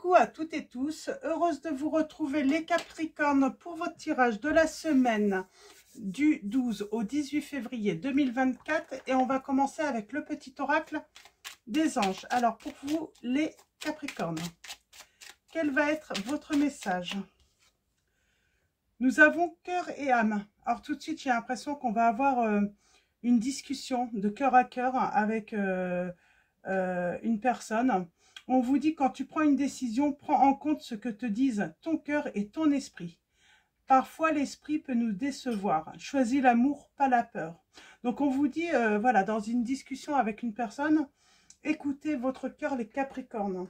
Coucou à toutes et tous, heureuse de vous retrouver les Capricornes pour votre tirage de la semaine du 12 au 18 février 2024 et on va commencer avec le petit oracle des anges. Alors pour vous les Capricornes, quel va être votre message? Nous avons cœur et âme. Alors tout de suite j'ai l'impression qu'on va avoir une discussion de cœur à cœur avec une personne. On vous dit, quand tu prends une décision, prends en compte ce que te disent ton cœur et ton esprit. Parfois, l'esprit peut nous décevoir. Choisis l'amour, pas la peur. Donc, on vous dit, voilà, dans une discussion avec une personne, écoutez votre cœur, les Capricornes.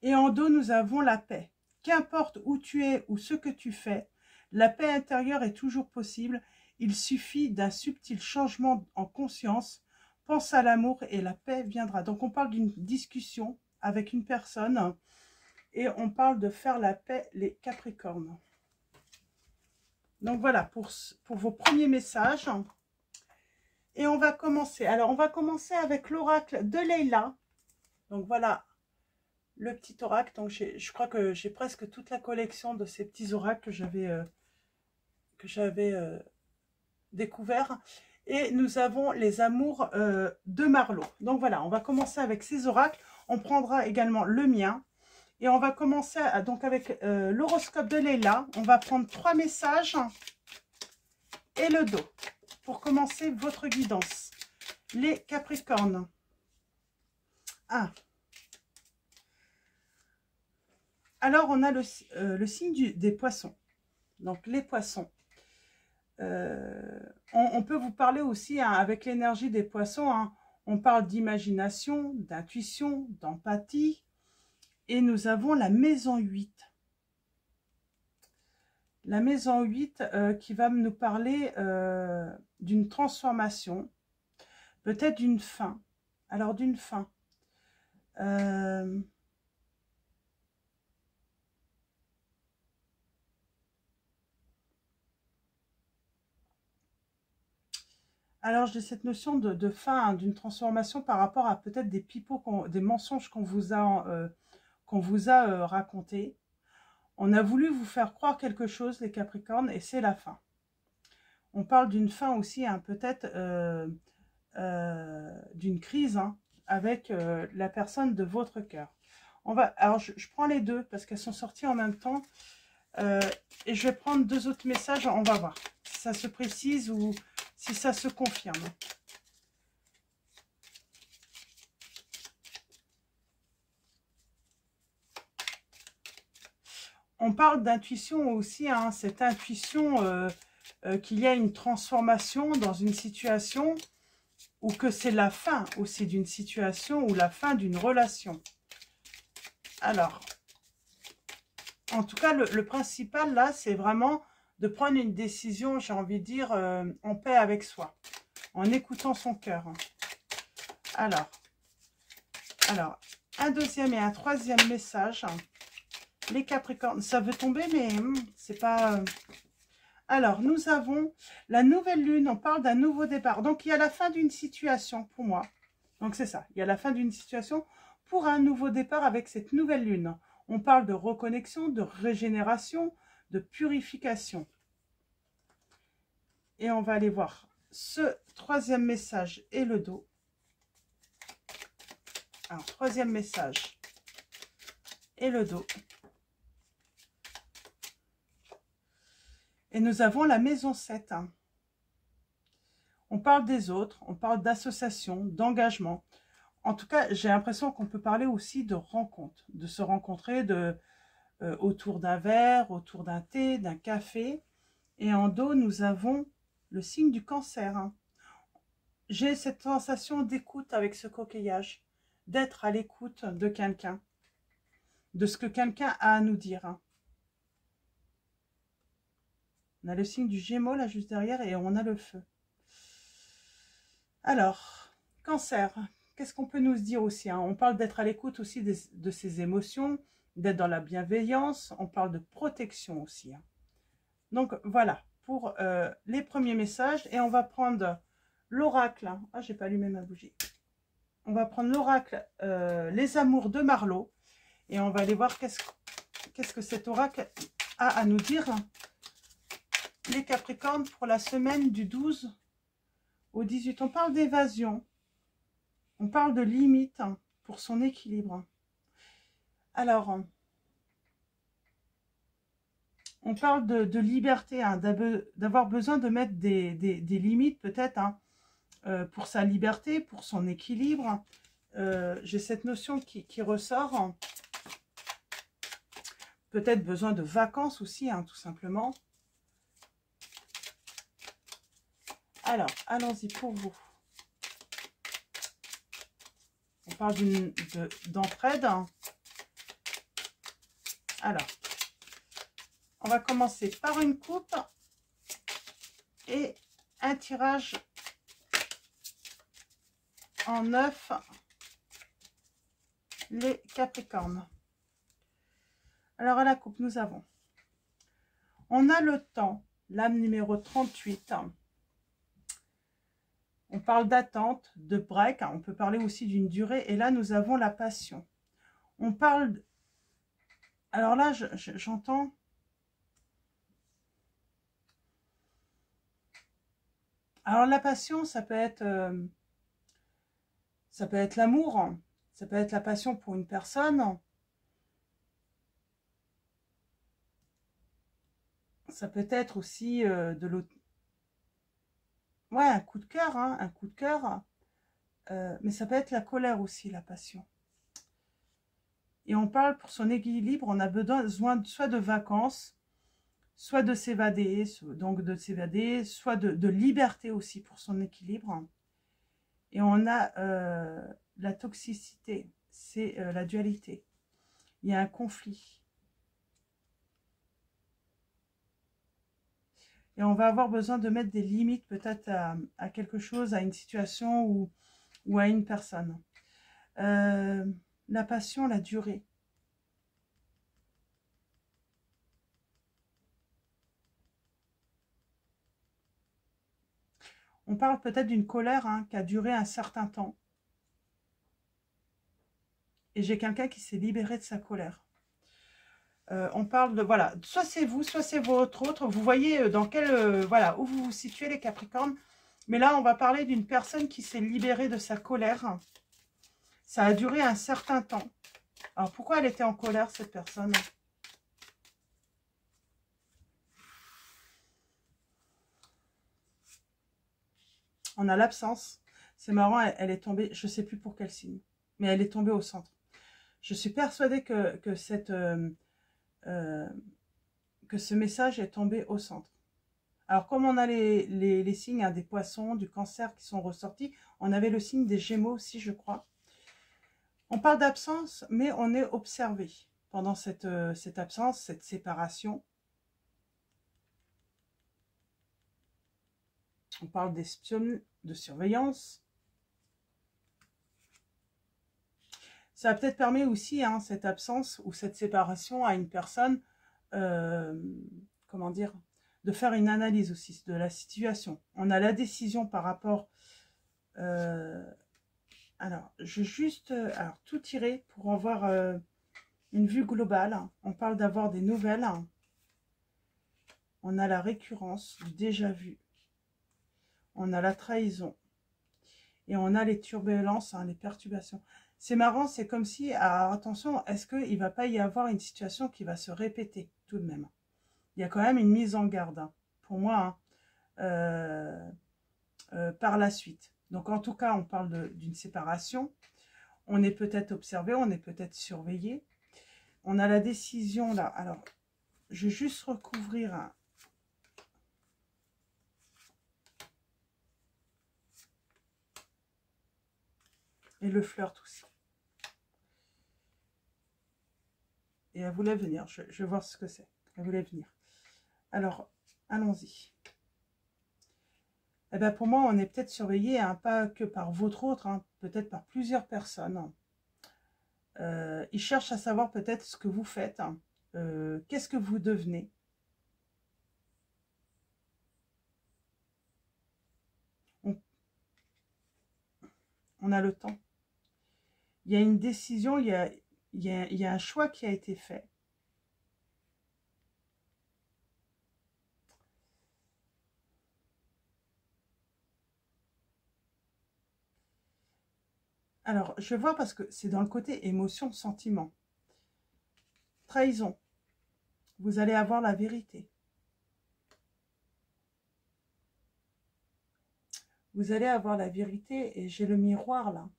Et en dos, nous avons la paix. Qu'importe où tu es ou ce que tu fais, la paix intérieure est toujours possible. Il suffit d'un subtil changement en conscience. Pense à l'amour et la paix viendra. Donc, on parle d'une discussion avec une personne et on parle de faire la paix, les Capricornes. Donc, voilà pour vos premiers messages. Et on va commencer. Alors, on va commencer avec l'oracle de Leila. Donc, voilà le petit oracle. Donc, je crois que j'ai presque toute la collection de ces petits oracles que j'avais découvert. Et nous avons les amours de Marlot. Donc voilà, on va commencer avec ces oracles. On prendra également le mien. Et on va commencer donc avec l'horoscope de Leila. On va prendre 3 messages et le dos. Pour commencer votre guidance. Les Capricornes. 1. Alors on a le signe des poissons. Donc les poissons. On peut vous parler aussi hein, avec l'énergie des poissons, hein, on parle d'imagination, d'intuition, d'empathie. Et nous avons la maison 8. La maison 8 qui va nous parler d'une transformation, peut-être d'une fin. Alors d'une fin. Alors, j'ai cette notion de fin, hein, d'une transformation par rapport à peut-être des pipeaux, des mensonges qu'on vous a racontés. On a voulu vous faire croire quelque chose, les Capricornes, et c'est la fin. On parle d'une fin aussi, hein, peut-être d'une crise hein, avec la personne de votre cœur. Alors, je prends les deux parce qu'elles sont sorties en même temps. Et je vais prendre 2 autres messages, on va voir si ça se précise ou si ça se confirme. On parle d'intuition aussi, hein, cette intuition qu'il y a une transformation dans une situation ou que c'est la fin aussi d'une situation ou la fin d'une relation. Alors, en tout cas, le principal là, c'est vraiment de prendre une décision, j'ai envie de dire, en paix avec soi, en écoutant son cœur. Alors, un deuxième et un troisième message. Les Capricornes, ça veut tomber, mais c'est pas... Alors, nous avons la nouvelle lune, on parle d'un nouveau départ. Donc, il y a la fin d'une situation pour moi. Donc, c'est ça, il y a la fin d'une situation pour un nouveau départ avec cette nouvelle lune. On parle de reconnexion, de régénération, de purification. Et on va aller voir ce troisième message et le dos. Alors, troisième message et le dos. Et nous avons la maison 7. Hein. On parle des autres, on parle d'association, d'engagement. En tout cas, j'ai l'impression qu'on peut parler aussi de rencontre, de se rencontrer autour d'un verre, autour d'un thé, d'un café. Et en dos, nous avons le signe du Cancer. Hein. J'ai cette sensation d'écoute avec ce coquillage, d'être à l'écoute de quelqu'un, de ce que quelqu'un a à nous dire. Hein. On a le signe du Gémeaux là juste derrière et on a le feu. Alors, Cancer, qu'est-ce qu'on peut nous dire aussi hein? On parle d'être à l'écoute aussi de ses émotions, d'être dans la bienveillance. On parle de protection aussi. Hein. Donc, voilà pour les premiers messages. Et on va prendre l'oracle. Hein. Ah, j'ai pas allumé ma bougie. On va prendre l'oracle Les amours de Marlot. Et on va aller voir qu'est-ce que cet oracle a à nous dire. Les Capricornes pour la semaine du 12 au 18. On parle d'évasion. On parle de limite pour son équilibre. Alors, on parle de liberté, hein, d'avoir besoin de mettre des limites peut-être hein, pour sa liberté, pour son équilibre. J'ai cette notion qui ressort. Peut-être besoin de vacances aussi, hein, tout simplement. Alors, allons-y pour vous. On parle d'entraide. Alors, on va commencer par une coupe et un tirage en 9, les Capricornes. Alors, à la coupe, nous avons, on a le temps, l'âme numéro 38. On parle d'attente, de break, on peut parler aussi d'une durée. Et là, nous avons la passion. On parle... Alors là, j'entends... Alors la passion, ça peut être l'amour, ça peut être la passion pour une personne. Ça peut être aussi de l'autre... Ouais, un coup de cœur, hein, un coup de cœur. Mais ça peut être la colère aussi, la passion. Et on parle pour son équilibre, on a besoin soit de vacances, soit de s'évader, soit de liberté aussi pour son équilibre. Et on a la toxicité, c'est la dualité. Il y a un conflit. Et on va avoir besoin de mettre des limites peut-être à quelque chose, à une situation ou à une personne. La passion, la durée. On parle peut-être d'une colère hein, qui a duré un certain temps. Et j'ai quelqu'un qui s'est libéré de sa colère. On parle de, voilà, soit c'est vous, soit c'est votre autre. Vous voyez dans quel, voilà, où vous vous situez les Capricornes. Mais là, on va parler d'une personne qui s'est libérée de sa colère. Ça a duré un certain temps. Alors, pourquoi elle était en colère, cette personne ? On a l'absence. C'est marrant, elle est tombée, je ne sais plus pour quel signe, mais elle est tombée au centre. Je suis persuadée que ce message est tombé au centre. Alors, comme on a les signes hein, des poissons, du cancer qui sont ressortis, on avait le signe des Gémeaux aussi, je crois. On parle d'absence, mais on est observé pendant cette absence, cette séparation. On parle d'espionnage, de surveillance. Ça a peut-être permis aussi, hein, cette absence ou cette séparation à une personne, comment dire, de faire une analyse aussi de la situation. On a la décision par rapport... alors, je vais juste tout tirer pour avoir une vue globale. On parle d'avoir des nouvelles. On a la récurrence du déjà vu. On a la trahison. Et on a les turbulences, hein, les perturbations. C'est marrant, c'est comme si, alors attention, est-ce qu'il ne va pas y avoir une situation qui va se répéter tout de même? Il y a quand même une mise en garde, hein, pour moi, hein, par la suite. Donc en tout cas, on parle d'une séparation. On est peut-être observé, on est peut-être surveillé. On a la décision là. Alors, je vais juste recouvrir un... Et le flirt aussi. Et elle voulait venir. Je vais voir ce que c'est. Elle voulait venir. Alors, allons-y. Eh ben pour moi, on est peut-être surveillé, hein, pas que par votre autre, hein, peut-être par plusieurs personnes. Ils cherchent à savoir peut-être ce que vous faites. Hein. Qu'est-ce que vous devenez? On a le temps. Il y a une décision, il y a il y a un choix qui a été fait. Alors, je vais voir parce que c'est dans le côté émotion, sentiment. Trahison. Vous allez avoir la vérité. Vous allez avoir la vérité et j'ai le miroir là.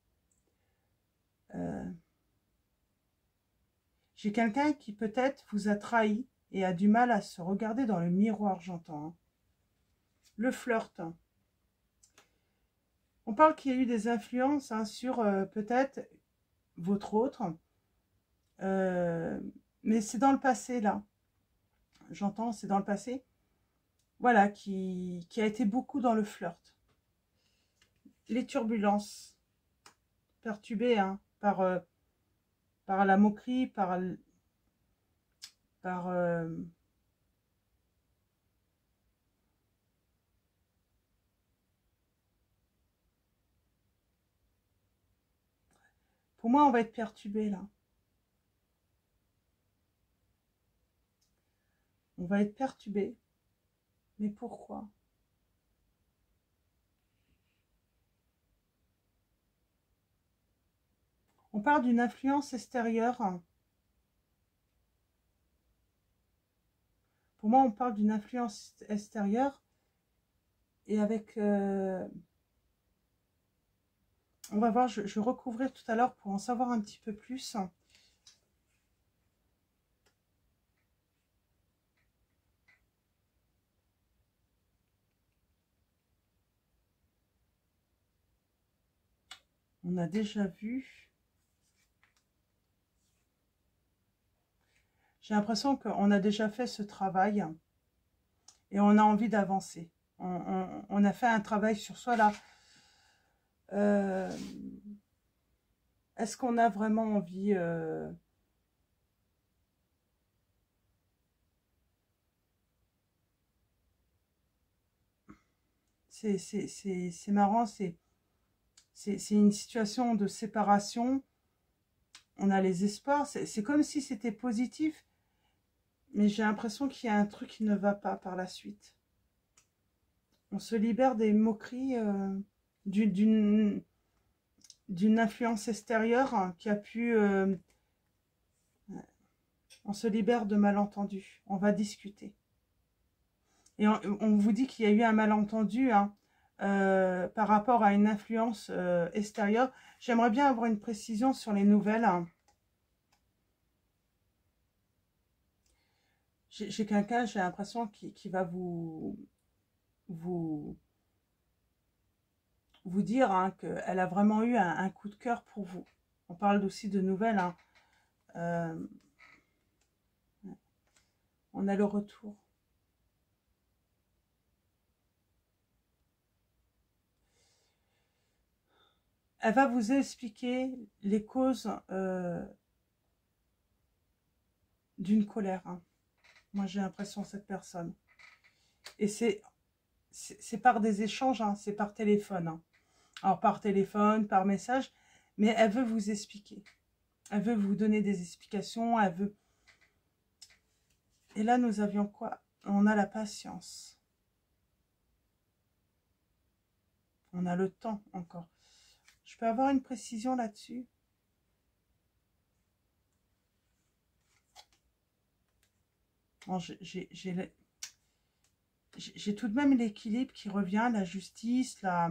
J'ai quelqu'un qui peut-être vous a trahi et a du mal à se regarder dans le miroir, j'entends. Hein. Le flirt. On parle qu'il y a eu des influences hein, sur peut-être votre autre. Mais c'est dans le passé là. J'entends, c'est dans le passé. Voilà, qui a été beaucoup dans le flirt. Les turbulences. Perturbées hein, par la moquerie, par pour moi, on va être perturbé là. On va être perturbé. Mais pourquoi? On parle d'une influence extérieure. Pour moi, on parle d'une influence extérieure. Et avec... on va voir, je vais recouvrir tout à l'heure pour en savoir un petit peu plus. On a déjà vu. J'ai l'impression qu'on a déjà fait ce travail et on a envie d'avancer. On a fait un travail sur soi là. Est-ce qu'on a vraiment envie c'est marrant, c'est une situation de séparation. On a les espoirs. C'est comme si c'était positif. Mais j'ai l'impression qu'il y a un truc qui ne va pas par la suite. On se libère des moqueries d'une influence extérieure hein, qui a pu... on se libère de malentendus. On va discuter. Et on vous dit qu'il y a eu un malentendu hein, par rapport à une influence extérieure. J'aimerais bien avoir une précision sur les nouvelles. Hein. J'ai quelqu'un, j'ai l'impression, qui va vous dire hein, qu'elle a vraiment eu un coup de cœur pour vous. On parle aussi de nouvelles. Hein. On a le retour. Elle va vous expliquer les causes d'une colère. Hein. Moi, j'ai l'impression cette personne. Et c'est par des échanges, hein, c'est par téléphone. Hein. Alors, par téléphone, par message, mais elle veut vous expliquer. Elle veut vous donner des explications, elle veut... Et là, nous avions quoi? On a la patience. On a le temps encore. Je peux avoir une précision là-dessus? Bon, j'ai tout de même l'équilibre qui revient, la justice, la...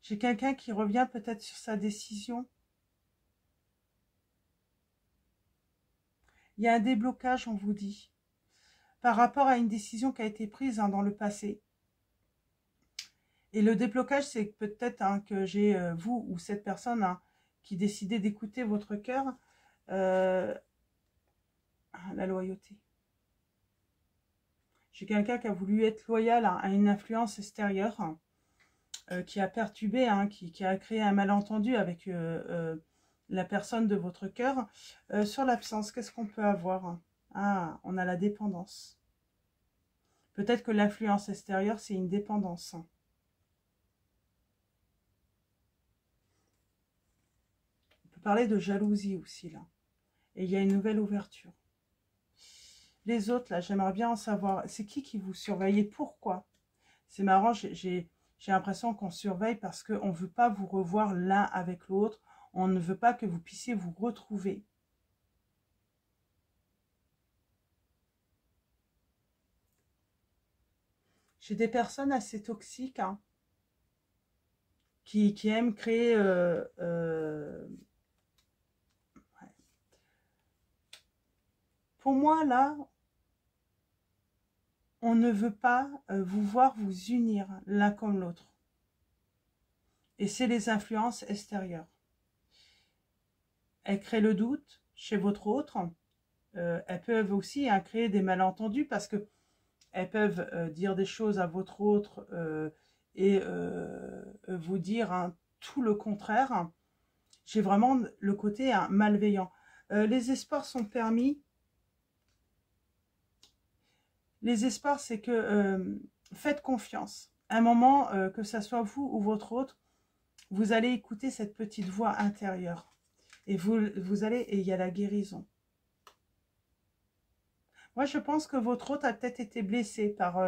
J'ai quelqu'un qui revient peut-être sur sa décision. Il y a un déblocage, on vous dit, par rapport à une décision qui a été prise hein, dans le passé. Et le déblocage, c'est peut-être hein, que j'ai vous ou cette personne hein, qui décidait d'écouter votre cœur. La loyauté. J'ai quelqu'un qui a voulu être loyal à une influence extérieure qui a perturbé, hein, qui a créé un malentendu avec la personne de votre cœur. Sur l'absence, qu'est-ce qu'on peut avoir? Ah, on a la dépendance. Peut-être que l'influence extérieure, c'est une dépendance. parler de jalousie aussi, là. Et il y a une nouvelle ouverture. Les autres, là, j'aimerais bien en savoir. C'est qui vous surveille et pourquoi? C'est marrant, j'ai l'impression qu'on surveille parce qu'on ne veut pas vous revoir l'un avec l'autre. On ne veut pas que vous puissiez vous retrouver. J'ai des personnes assez toxiques, hein, qui aiment créer... ouais. Pour moi, là, on ne veut pas vous voir vous unir l'un comme l'autre. Et c'est les influences extérieures. Elles créent le doute chez votre autre. Elles peuvent aussi créer des malentendus parce que elles peuvent dire des choses à votre autre et vous dire tout le contraire. J'ai vraiment le côté malveillant. Les espoirs sont permis. Les espoirs, c'est que faites confiance. À un moment, que ce soit vous ou votre autre, vous allez écouter cette petite voix intérieure. Et vous allez, et il y a la guérison. Moi, je pense que votre autre a peut-être été blessé par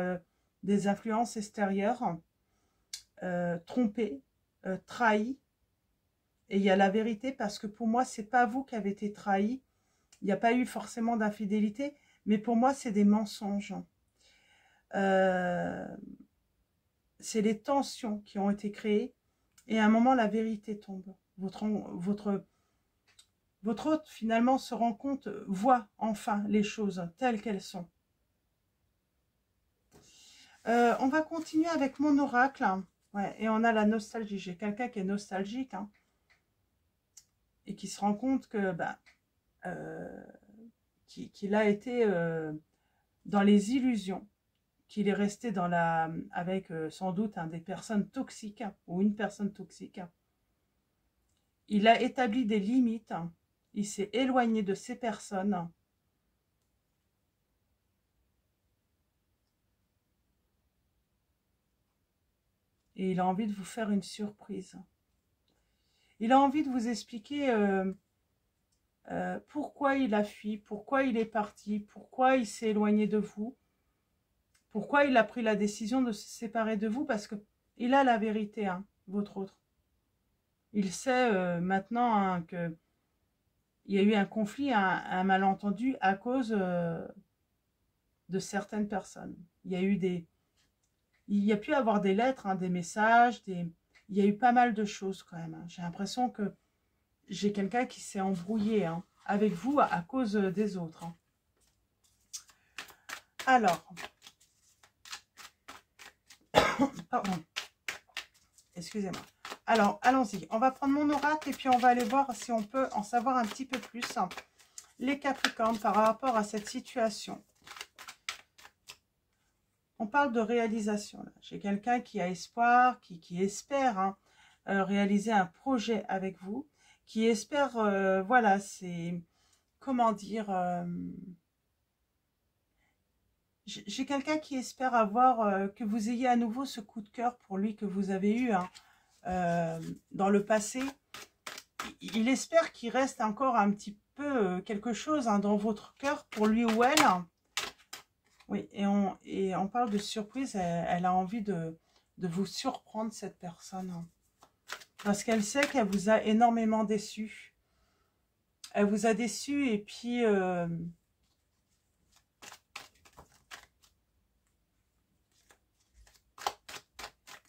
des influences extérieures, trompé, trahi. Et il y a la vérité parce que pour moi, c'est pas vous qui avez été trahi. Il n'y a pas eu forcément d'infidélité, mais pour moi, c'est des mensonges. C'est les tensions qui ont été créées. Et à un moment, la vérité tombe. Votre autre, finalement, se rend compte, voit enfin les choses telles qu'elles sont. On va continuer avec mon oracle. Ouais, et on a la nostalgie. J'ai quelqu'un qui est nostalgique. Hein, et qui se rend compte que qu'il a été dans les illusions, qu'il est resté dans avec sans doute des personnes toxiques ou une personne toxique. Il a établi des limites, il s'est éloigné de ces personnes. Et il a envie de vous faire une surprise. Il a envie de vous expliquer pourquoi il a fui, pourquoi il est parti, pourquoi il s'est éloigné de vous, pourquoi il a pris la décision de se séparer de vous, parce qu'il a la vérité, hein, votre autre. Il sait maintenant qu'il y a eu un conflit, un malentendu à cause de certaines personnes. Il y a pu avoir des lettres, des messages, il y a eu pas mal de choses quand même. Hein. J'ai l'impression que j'ai quelqu'un qui s'est embrouillé avec vous à cause des autres. Hein. Alors, pardon, excusez-moi. Alors, allons-y. On va prendre mon oracle et puis on va aller voir si on peut en savoir un petit peu plus. Les Capricornes par rapport à cette situation. On parle de réalisation. J'ai quelqu'un qui a espoir, qui espère réaliser un projet avec vous, qui espère, voilà, c'est, comment dire, j'ai quelqu'un qui espère avoir, que vous ayez à nouveau ce coup de cœur pour lui que vous avez eu dans le passé. Il espère qu'il reste encore un petit peu quelque chose dans votre cœur pour lui ou elle. Oui, et on parle de surprise, elle a envie de vous surprendre, cette personne. Parce qu'elle sait qu'elle vous a énormément déçu. Elle vous a déçu et puis...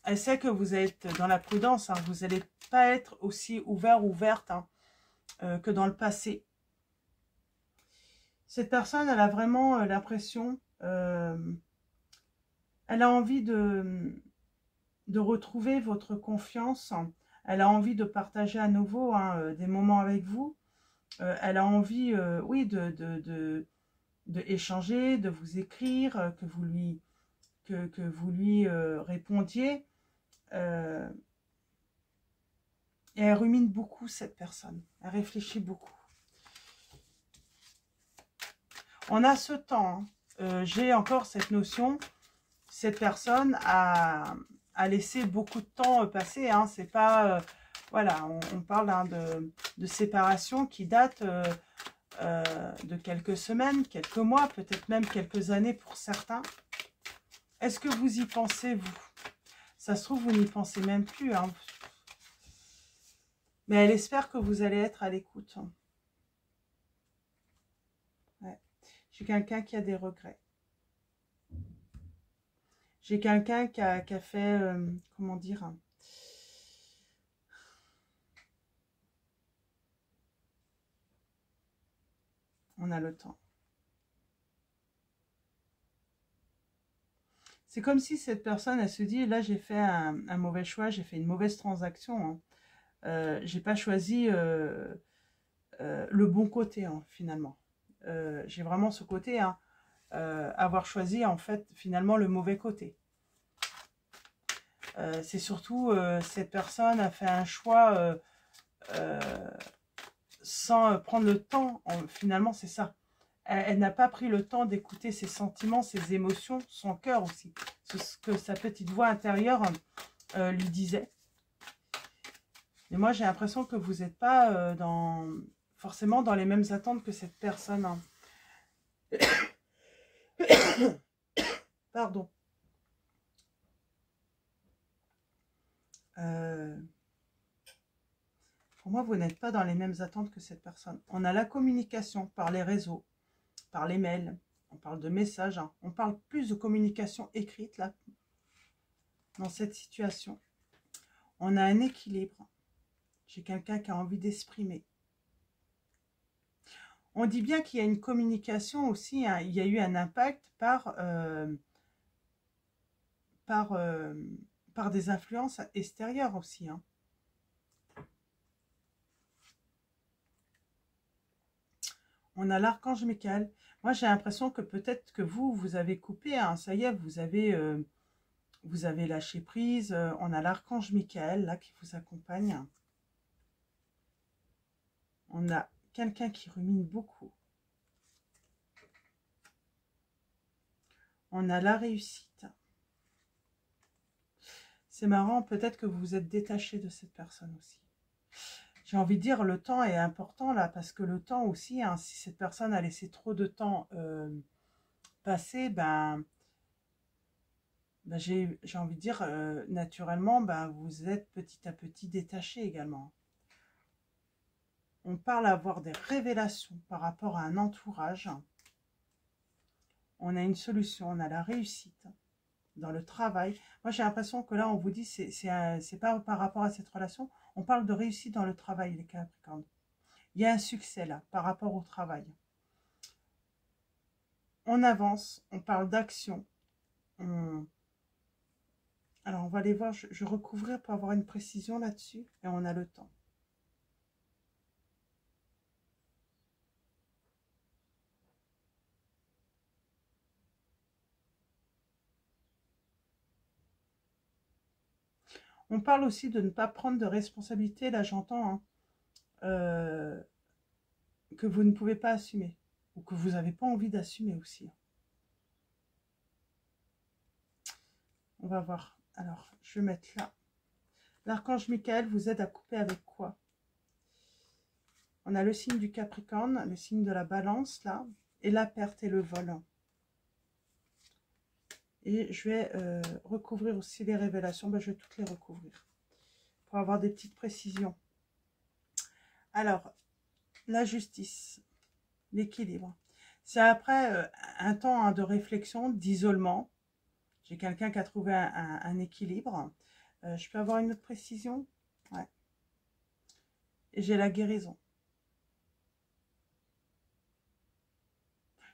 elle sait que vous êtes dans la prudence. Hein, vous n'allez pas être aussi ouvert ou ouverte que dans le passé. Cette personne, elle a vraiment l'impression... elle a envie de retrouver votre confiance. Elle a envie de partager à nouveau des moments avec vous. Elle a envie, oui, de échanger, de vous écrire, que vous lui répondiez. Et elle rumine beaucoup, cette personne. Elle réfléchit beaucoup. On a ce temps. J'ai encore cette notion. Cette personne a laissé beaucoup de temps passer. C'est pas... voilà, on parle de séparation qui date de quelques semaines, quelques mois, peut-être même quelques années pour certains. Est-ce que vous y pensez, vous? Ça se trouve, vous n'y pensez même plus, hein. Mais elle espère que vous allez être à l'écoute. Ouais. J'ai quelqu'un qui a des regrets. J'ai quelqu'un qui a fait, comment dire, on a le temps. C'est comme si cette personne, elle se dit, là j'ai fait un mauvais choix, j'ai fait une mauvaise transaction. Hein. J'ai pas choisi le bon côté, hein, finalement. J'ai vraiment ce côté, hein, avoir choisi en fait finalement le mauvais côté. C'est surtout cette personne a fait un choix sans prendre le temps, finalement c'est ça. Elle n'a pas pris le temps d'écouter ses sentiments, ses émotions, son cœur aussi. Ce que sa petite voix intérieure lui disait. Et moi j'ai l'impression que vous n'êtes pas forcément dans les mêmes attentes que cette personne. Hein. Pardon. Pour moi, vous n'êtes pas dans les mêmes attentes que cette personne. On a la communication par les réseaux, par les mails. On parle de messages. Hein. On parle plus de communication écrite, là, dans cette situation. On a un équilibre. J'ai quelqu'un qui a envie d'exprimer. On dit bien qu'il y a une communication aussi. Hein. Il y a eu un impact par des influences extérieures aussi. Hein. On a l'archange Michael. Moi, j'ai l'impression que peut-être que vous avez coupé. Hein. Ça y est, vous avez lâché prise. On a l'archange Michael, là, qui vous accompagne. On a quelqu'un qui rumine beaucoup. On a la réussite. C'est marrant, peut-être que vous vous êtes détaché de cette personne aussi. J'ai envie de dire, le temps est important là, parce que le temps aussi, hein, si cette personne a laissé trop de temps passer, j'ai envie de dire, naturellement, vous êtes petit à petit détaché également. On parle avoir des révélations par rapport à un entourage. On a une solution, on a la réussite dans le travail. Moi, j'ai l'impression que là, on vous dit, c'est pas par rapport à cette relation, on parle de réussite dans le travail, les Capricornes. Il y a un succès là, par rapport au travail. On avance, on parle d'action. Alors, on va aller voir, je recouvrir pour avoir une précision là-dessus, et on a le temps. On parle aussi de ne pas prendre de responsabilité, là j'entends, hein, que vous ne pouvez pas assumer, ou que vous n'avez pas envie d'assumer aussi. On va voir. Alors, je vais mettre là. L'archange Michael vous aide à couper avec quoi? On a le signe du Capricorne, le signe de la Balance, là, et la perte et le vol. Et je vais recouvrir aussi les révélations. Je vais toutes les recouvrir pour avoir des petites précisions. Alors, la justice, l'équilibre. C'est après un temps de réflexion, d'isolement. J'ai quelqu'un qui a trouvé un équilibre. Je peux avoir une autre précision? Ouais. Et j'ai la guérison.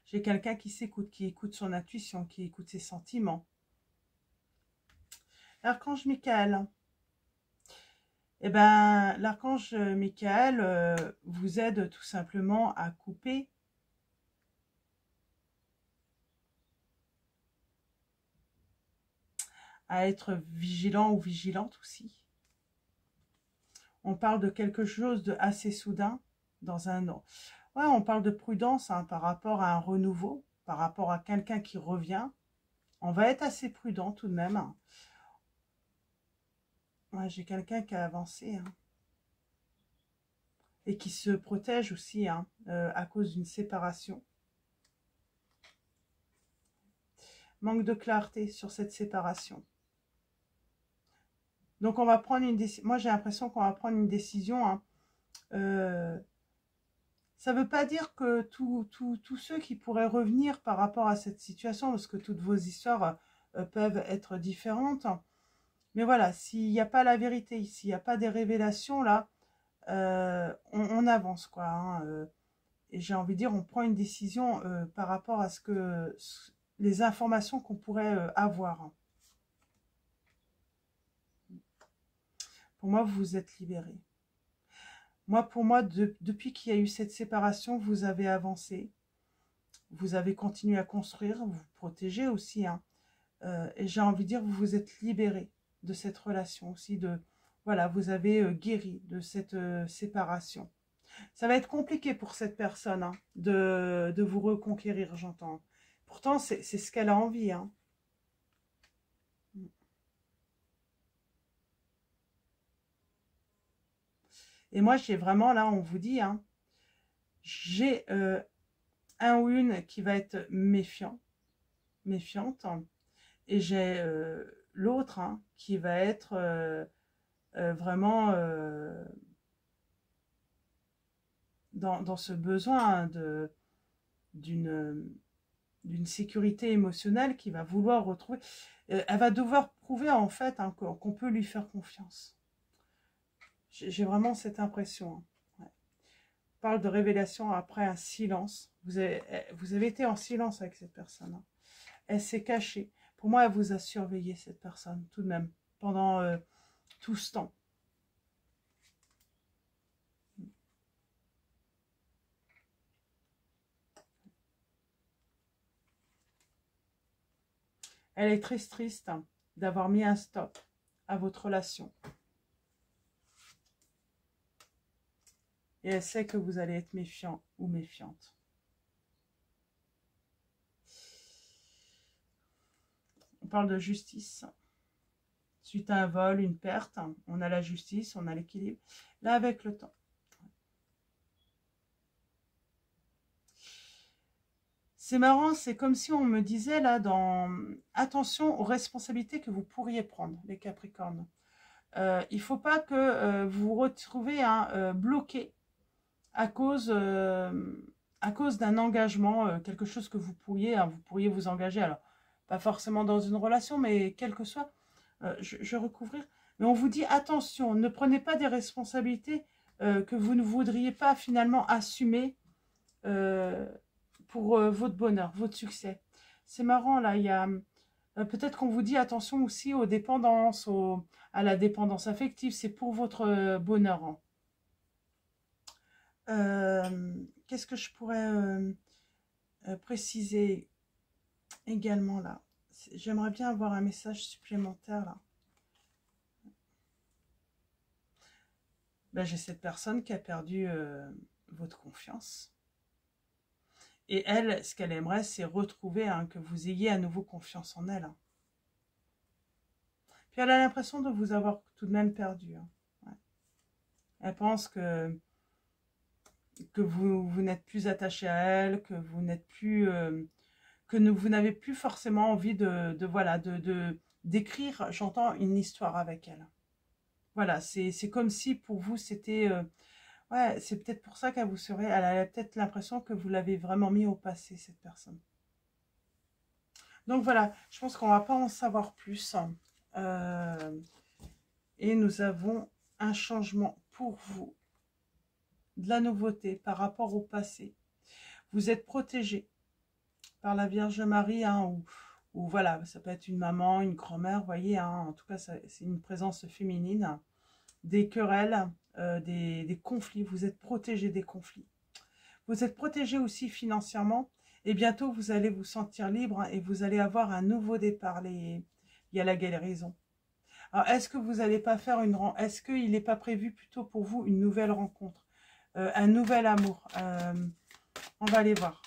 J'ai quelqu'un qui s'écoute, qui écoute son intuition, qui écoute ses sentiments. L'archange Michael. Eh bien, l'archange Michael vous aide tout simplement à couper à être vigilant ou vigilante aussi. On parle de quelque chose de assez soudain dans un an. Ouais, on parle de prudence hein, par rapport à un renouveau, par rapport à quelqu'un qui revient. On va être assez prudent tout de même. Hein. Ouais, j'ai quelqu'un qui a avancé. Hein. et qui se protègent aussi hein, à cause d'une séparation. Manque de clarté sur cette séparation. Donc, on va prendre une décision. Moi, j'ai l'impression qu'on va prendre une décision. Hein. Ça ne veut pas dire que tous ceux qui pourraient revenir par rapport à cette situation, parce que toutes vos histoires peuvent être différentes. Mais voilà, s'il n'y a pas la vérité, s'il n'y a pas des révélations, là, on avance, quoi. Hein, et j'ai envie de dire, on prend une décision par rapport à les informations qu'on pourrait avoir. Hein. Pour moi, vous vous êtes libérés. Moi, pour moi, depuis qu'il y a eu cette séparation, vous avez avancé. Vous avez continué à construire, vous vous protégez aussi. Hein. Et j'ai envie de dire, vous vous êtes libérés de cette relation aussi. Voilà, vous avez guéri de cette séparation. Ça va être compliqué pour cette personne hein, de vous reconquérir, j'entends. Pourtant, c'est ce qu'elle a envie. Hein. Et moi, j'ai vraiment, là, on vous dit, hein, j'ai un ou une qui va être méfiante, et j'ai l'autre hein, qui va être vraiment dans ce besoin d'une sécurité émotionnelle qui va vouloir retrouver. Elle va devoir prouver en fait hein, qu'on peut lui faire confiance. J'ai vraiment cette impression. Hein. Ouais. On parle de révélation après un silence. Vous avez été en silence avec cette personne. Hein. Elle s'est cachée. Pour moi, elle vous a surveillé, cette personne, tout de même, pendant tout ce temps. Elle est très triste hein, d'avoir mis un stop à votre relation. Et elle sait que vous allez être méfiant ou méfiante. On parle de justice. Suite à un vol, une perte, on a la justice, on a l'équilibre. Là, avec le temps. C'est marrant, c'est comme si on me disait là, attention aux responsabilités que vous pourriez prendre, les Capricornes. Il ne faut pas que vous vous retrouvez hein, bloqué à cause d'un engagement, quelque chose que vous pourriez vous engager. Alors, pas forcément dans une relation, mais quel que soit, je vais recouvrir. Mais on vous dit, attention, ne prenez pas des responsabilités que vous ne voudriez pas finalement assumer pour votre bonheur, votre succès. C'est marrant, là, il y a... peut-être qu'on vous dit attention aussi aux dépendances, à la dépendance affective, c'est pour votre bonheur. Hein. Qu'est-ce que je pourrais préciser également là? J'aimerais bien avoir un message supplémentaire là. Ben, j'ai cette personne qui a perdu votre confiance. Et elle, ce qu'elle aimerait, c'est retrouver, hein, que vous ayez à nouveau confiance en elle. Hein. Puis elle a l'impression de vous avoir tout de même perdu. Hein. Ouais. Elle pense que vous n'êtes plus attaché à elle, que vous n'êtes plus... vous n'avez plus forcément envie d'écrire, j'entends, une histoire avec elle. Voilà, c'est comme si pour vous c'était... ouais, c'est peut-être pour ça elle a peut-être l'impression que vous l'avez vraiment mis au passé, cette personne. Donc voilà, je pense qu'on ne va pas en savoir plus. Et nous avons un changement pour vous. De la nouveauté par rapport au passé. Vous êtes protégé par la Vierge Marie, hein, ou voilà, ça peut être une maman, une grand-mère, vous voyez, hein, en tout cas, c'est une présence féminine. Des querelles, des conflits, vous êtes protégé des conflits. Vous êtes protégé aussi financièrement, et bientôt, vous allez vous sentir libre, hein, et vous allez avoir un nouveau départ. Il y a la guérison. Alors, est-ce que vous n'allez pas faire est-ce qu'il n'est pas prévu plutôt pour vous une nouvelle rencontre, un nouvel amour? On va aller voir.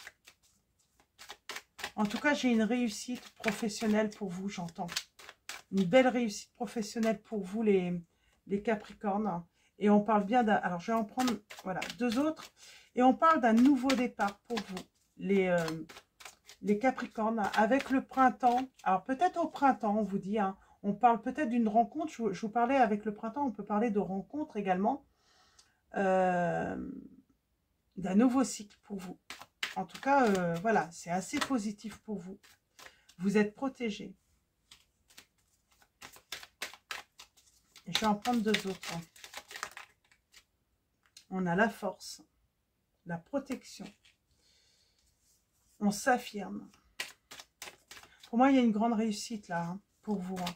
En tout cas, j'ai une réussite professionnelle pour vous, j'entends. Une belle réussite professionnelle pour vous, les Capricornes. Et on parle bien d'un... Alors, je vais en prendre, voilà, 2 autres. Et on parle d'un nouveau départ pour vous, les Capricornes, avec le printemps. Alors, peut-être au printemps, on vous dit, hein, on parle peut-être d'une rencontre. Je vous parlais avec le printemps, on peut parler de rencontre également. D'un nouveau cycle pour vous. En tout cas, voilà, c'est assez positif pour vous. Vous êtes protégés. Je vais en prendre 2 autres. On a la force, la protection. On s'affirme. Pour moi, il y a une grande réussite là, hein, pour vous, hein,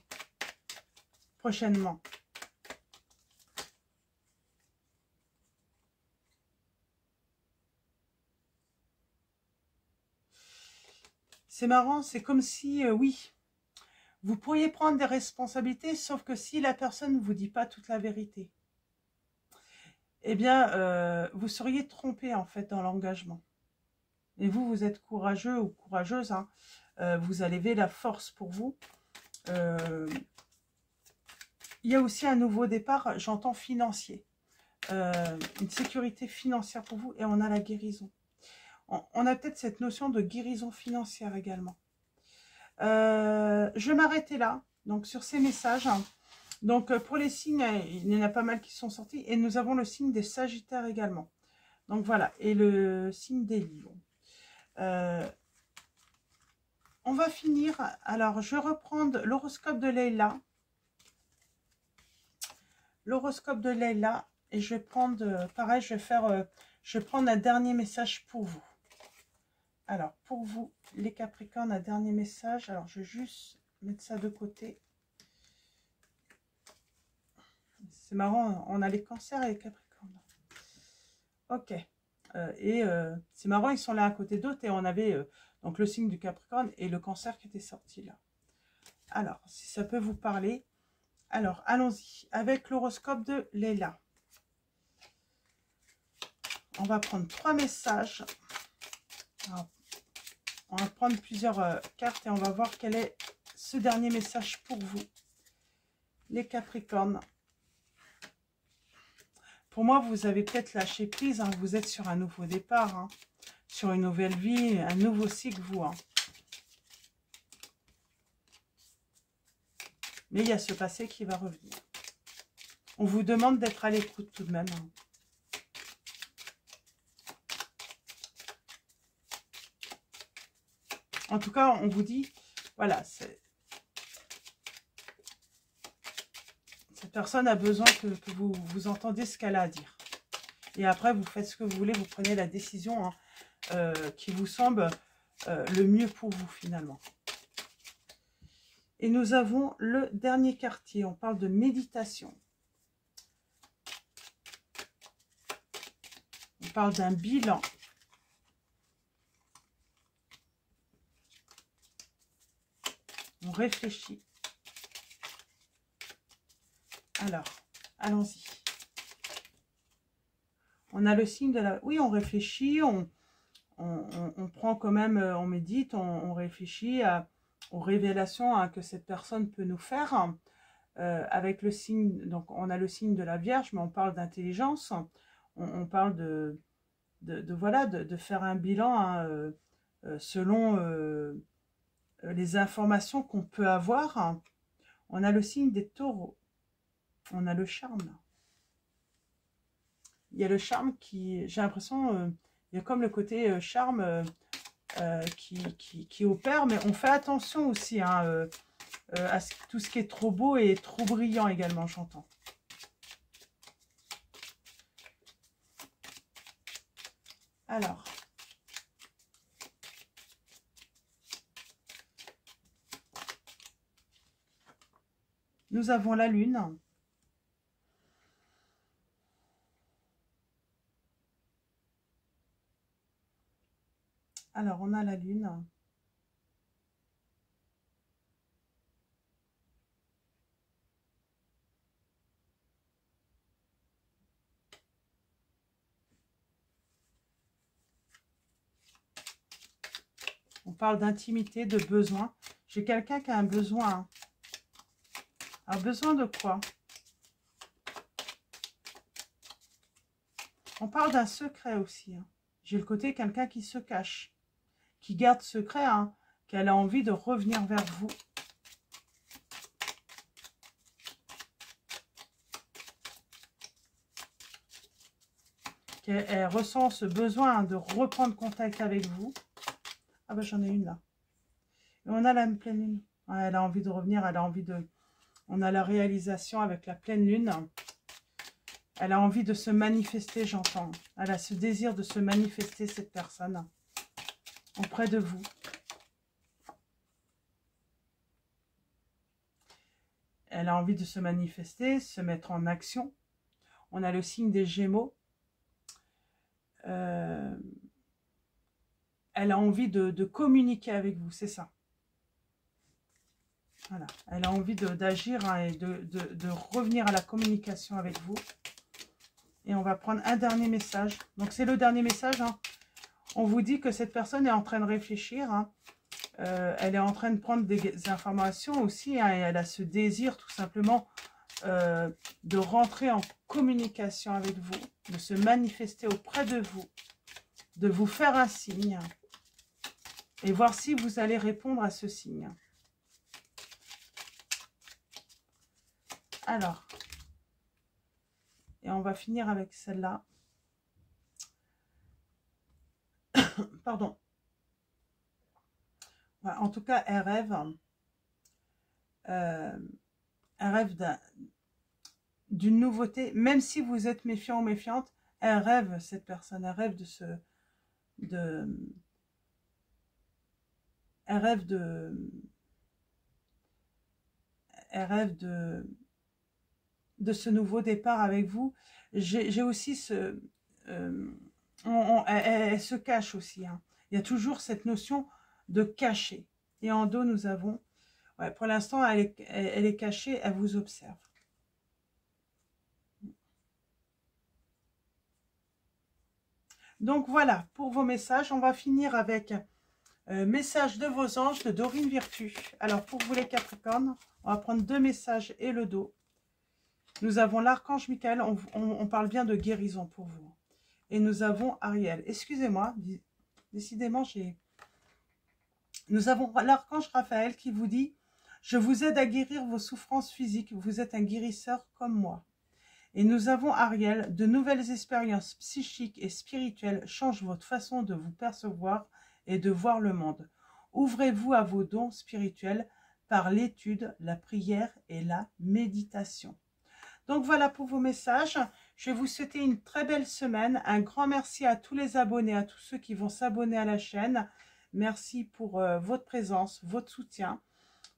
prochainement. C'est marrant, c'est comme si, oui, vous pourriez prendre des responsabilités, sauf que si la personne ne vous dit pas toute la vérité, eh bien, vous seriez trompé en fait dans l'engagement. Et vous, vous êtes courageux ou courageuse, hein, vous avez la force pour vous. Il y a aussi un nouveau départ, j'entends financier, une sécurité financière pour vous, et on a la guérison. On a peut-être cette notion de guérison financière également. Je vais m'arrêter là, donc sur ces messages. Donc pour les signes, il y en a pas mal qui sont sortis, et nous avons le signe des Sagittaires également. Donc voilà, et le signe des Lions. On va finir, alors je vais reprendre l'horoscope de Leïla. L'horoscope de Leïla, et je vais prendre, pareil, je vais prendre un dernier message pour vous. Alors, pour vous, les Capricornes, un dernier message. Alors, je vais juste mettre ça de côté. C'est marrant, on a les Cancers et les Capricornes. Ok. C'est marrant, ils sont là à côté d'autres, et on avait donc le signe du Capricorne et le Cancer qui était sorti là. Alors, si ça peut vous parler. Alors, allons-y avec l'horoscope de Leïla. On va prendre 3 messages. Alors, on va prendre plusieurs cartes et on va voir quel est ce dernier message pour vous, les Capricornes. Pour moi, vous avez peut-être lâché prise, hein, vous êtes sur un nouveau départ, hein, sur une nouvelle vie, un nouveau cycle, vous. Hein. Mais il y a ce passé qui va revenir. On vous demande d'être à l'écoute tout de même. Hein. En tout cas, on vous dit, voilà, cette personne a besoin que vous entendiez ce qu'elle a à dire. Et après, vous faites ce que vous voulez, vous prenez la décision hein, qui vous semble le mieux pour vous finalement. Et nous avons le dernier quartier, on parle de méditation. On parle d'un bilan. On réfléchit. Alors, allons-y. On a le signe de la... Oui, on réfléchit, on prend quand même, on médite, on réfléchit aux révélations hein, que cette personne peut nous faire. Avec le signe, donc on a le signe de la Vierge, mais on parle d'intelligence. On parle voilà, de faire un bilan hein, selon les informations qu'on peut avoir. On a le signe des Taureaux. On a le charme. Il y a le charme qui, j'ai l'impression, il y a comme le côté charme qui opère, mais on fait attention aussi hein, à tout ce qui est trop beau et trop brillant également, j'entends. Alors, nous avons la Lune. Alors, on a la Lune. On parle d'intimité, de besoin. J'ai quelqu'un qui a un besoin. Hein. Un besoin de quoi? On parle d'un secret aussi. Hein. J'ai le côté quelqu'un qui se cache, qui garde secret, hein, qu'elle a envie de revenir vers vous. Elle ressent ce besoin de reprendre contact avec vous. Ah ben j'en ai une là. Et on a la pleine lune. Ouais, elle a envie de revenir, elle a envie de... On a la réalisation avec la pleine lune. Elle a envie de se manifester, j'entends. Elle a ce désir de se manifester, cette personne, auprès de vous. Elle a envie de se manifester, se mettre en action. On a le signe des Gémeaux. Elle a envie de communiquer avec vous, c'est ça. Voilà, elle a envie d'agir, hein, et de revenir à la communication avec vous. Et on va prendre un dernier message. Donc c'est le dernier message. Hein. On vous dit que cette personne est en train de réfléchir. Hein. Elle est en train de prendre des informations aussi. Hein, et elle a ce désir tout simplement de rentrer en communication avec vous, de se manifester auprès de vous faire un signe et voir si vous allez répondre à ce signe. Alors, et on va finir avec celle-là. Pardon. En tout cas, elle rêve d'une nouveauté, même si vous êtes méfiant ou méfiante, elle rêve, cette personne, elle rêve de ce nouveau départ avec vous. J'ai aussi ce... elle se cache aussi. Hein. Il y a toujours cette notion de cacher. Et en dos, nous avons... Ouais, pour l'instant, elle est cachée, elle vous observe. Donc voilà, pour vos messages, on va finir avec message de vos anges de Dorine Virtue. Alors pour vous les Capricornes, on va prendre 2 messages et le dos. Nous avons l'archange Michael, on parle bien de guérison pour vous. Et nous avons Ariel. Excusez-moi, décidément Nous avons l'archange Raphaël qui vous dit « Je vous aide à guérir vos souffrances physiques, vous êtes un guérisseur comme moi. » Et nous avons Ariel, de nouvelles expériences psychiques et spirituelles changent votre façon de vous percevoir et de voir le monde. Ouvrez-vous à vos dons spirituels par l'étude, la prière et la méditation. Donc voilà pour vos messages. Je vais vous souhaiter une très belle semaine. Un grand merci à tous les abonnés, à tous ceux qui vont s'abonner à la chaîne. Merci pour votre présence, votre soutien,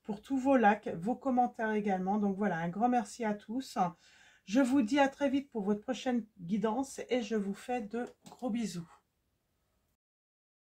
pour tous vos likes, vos commentaires également. Donc voilà, un grand merci à tous. Je vous dis à très vite pour votre prochaine guidance et je vous fais de gros bisous.